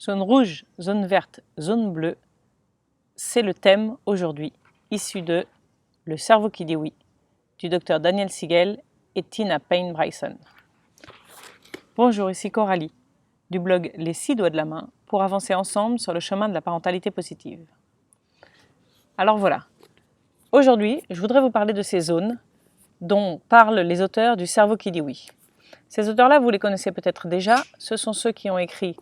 Zone rouge, zone verte, zone bleue, c'est le thème aujourd'hui, issu de Le cerveau qui dit oui, du docteur Daniel Siegel et Tina Payne-Bryson. Bonjour, ici Coralie, du blog Les 6 doigts de la main, pour avancer ensemble sur le chemin de la parentalité positive. Alors voilà, aujourd'hui, je voudrais vous parler de ces zones dont parlent les auteurs du cerveau qui dit oui. Ces auteurs-là, vous les connaissez peut-être déjà, ce sont ceux qui ont écrit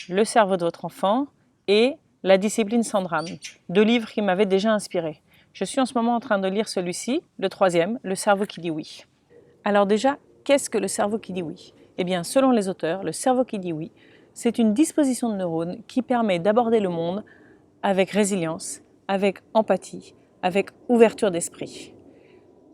Le cerveau de votre enfant et La discipline sans drame, deux livres qui m'avaient déjà inspiré. Je suis en ce moment en train de lire celui-ci, le troisième, Le cerveau qui dit oui. Alors déjà, qu'est-ce que le cerveau qui dit oui? Eh bien, selon les auteurs, le cerveau qui dit oui, c'est une disposition de neurones qui permet d'aborder le monde avec résilience, avec empathie, avec ouverture d'esprit.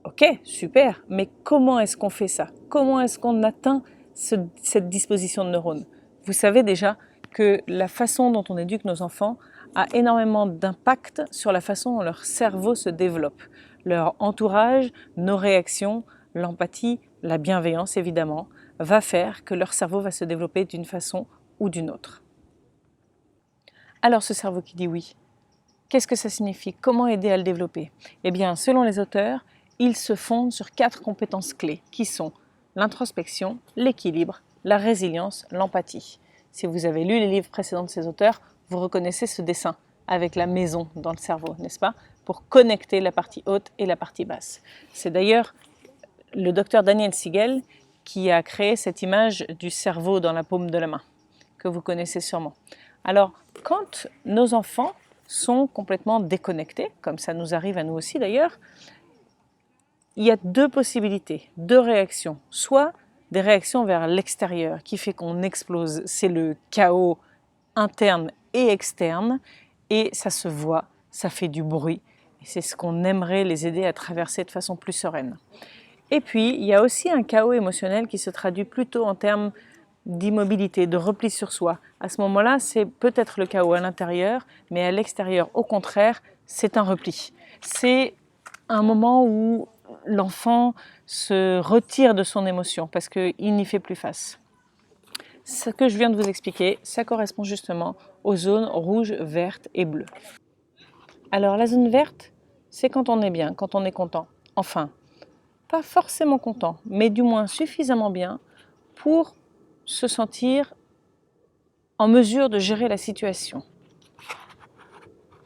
Ok, super, mais comment est-ce qu'on fait ça? Comment est-ce qu'on atteint cette disposition de neurones? Vous savez déjà que la façon dont on éduque nos enfants a énormément d'impact sur la façon dont leur cerveau se développe. Leur entourage, nos réactions, l'empathie, la bienveillance évidemment, va faire que leur cerveau va se développer d'une façon ou d'une autre. Alors ce cerveau qui dit oui, qu'est-ce que ça signifie? Comment aider à le développer? Eh bien, selon les auteurs, il se fonde sur 4 compétences clés qui sont l'introspection, l'équilibre, la résilience, l'empathie. Si vous avez lu les livres précédents de ces auteurs, vous reconnaissez ce dessin avec la maison dans le cerveau, n'est-ce pas? Pour connecter la partie haute et la partie basse. C'est d'ailleurs le docteur Daniel Siegel qui a créé cette image du cerveau dans la paume de la main, que vous connaissez sûrement. Alors, quand nos enfants sont complètement déconnectés, comme ça nous arrive à nous aussi d'ailleurs, il y a 2 possibilités, 2 réactions. Soit des réactions vers l'extérieur qui fait qu'on explose, c'est le chaos interne et externe, et ça se voit, ça fait du bruit, et c'est ce qu'on aimerait les aider à traverser de façon plus sereine. Et puis, il y a aussi un chaos émotionnel qui se traduit plutôt en termes d'immobilité, de repli sur soi. À ce moment-là, c'est peut-être le chaos à l'intérieur, mais à l'extérieur, au contraire, c'est un repli. C'est un moment où l'enfant se retire de son émotion parce qu'il n'y fait plus face. Ce que je viens de vous expliquer, ça correspond justement aux zones rouge, verte et bleue. Alors la zone verte, c'est quand on est bien, quand on est content. Enfin, pas forcément content, mais du moins suffisamment bien pour se sentir en mesure de gérer la situation.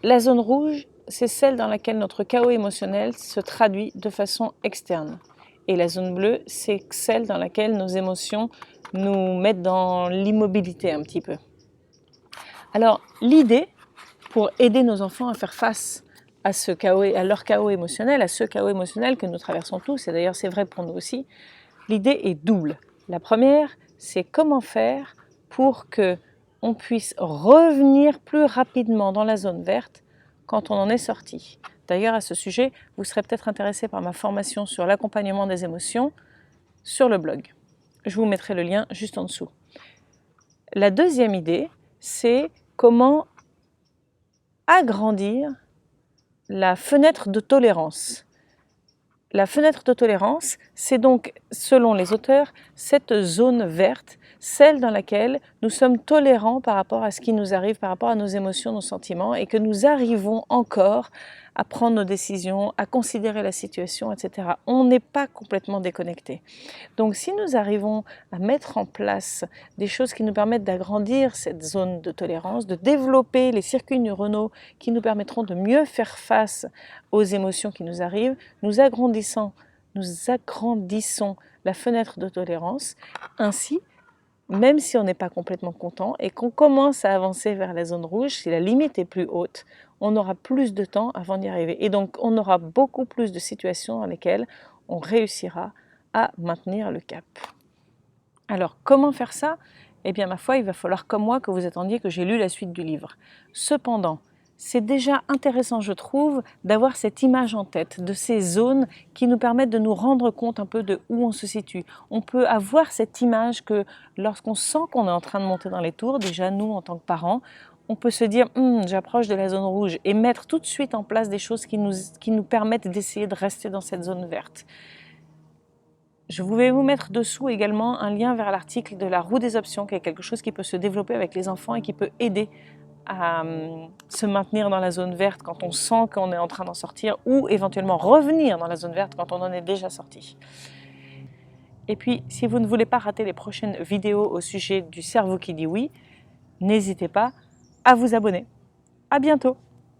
La zone rouge, c'est celle dans laquelle notre chaos émotionnel se traduit de façon externe. Et la zone bleue, c'est celle dans laquelle nos émotions nous mettent dans l'immobilité un petit peu. Alors, l'idée pour aider nos enfants à faire face à leur chaos émotionnel, à ce chaos émotionnel que nous traversons tous, et d'ailleurs c'est vrai pour nous aussi, l'idée est double. La première, c'est comment faire pour que on puisse revenir plus rapidement dans la zone verte quand on en est sorti. D'ailleurs, à ce sujet, vous serez peut-être intéressé par ma formation sur l'accompagnement des émotions sur le blog. Je vous mettrai le lien juste en dessous. La deuxième idée, c'est comment agrandir la fenêtre de tolérance. La fenêtre de tolérance, c'est donc, selon les auteurs, cette zone verte, celle dans laquelle nous sommes tolérants par rapport à ce qui nous arrive, par rapport à nos émotions, nos sentiments, et que nous arrivons encore à prendre nos décisions, à considérer la situation, etc. On n'est pas complètement déconnecté. Donc si nous arrivons à mettre en place des choses qui nous permettent d'agrandir cette zone de tolérance, de développer les circuits neuronaux qui nous permettront de mieux faire face aux émotions qui nous arrivent, nous agrandissons la fenêtre de tolérance. Ainsi, même si on n'est pas complètement content et qu'on commence à avancer vers la zone rouge, si la limite est plus haute, on aura plus de temps avant d'y arriver. Et donc, on aura beaucoup plus de situations dans lesquelles on réussira à maintenir le cap. Alors, comment faire ça? Eh bien, ma foi, il va falloir, comme moi, que vous attendiez que j'ai lu la suite du livre. Cependant, c'est déjà intéressant, je trouve, d'avoir cette image en tête de ces zones qui nous permettent de nous rendre compte un peu de où on se situe. On peut avoir cette image que lorsqu'on sent qu'on est en train de monter dans les tours, déjà nous en tant que parents, on peut se dire j'approche de la zone rouge et mettre tout de suite en place des choses qui nous permettent d'essayer de rester dans cette zone verte. Je vais vous mettre dessous également un lien vers l'article de la roue des options, qui est quelque chose qui peut se développer avec les enfants et qui peut aider à se maintenir dans la zone verte quand on sent qu'on est en train d'en sortir, ou éventuellement revenir dans la zone verte quand on en est déjà sorti. Et puis, si vous ne voulez pas rater les prochaines vidéos au sujet du cerveau qui dit oui, n'hésitez pas à vous abonner. À bientôt!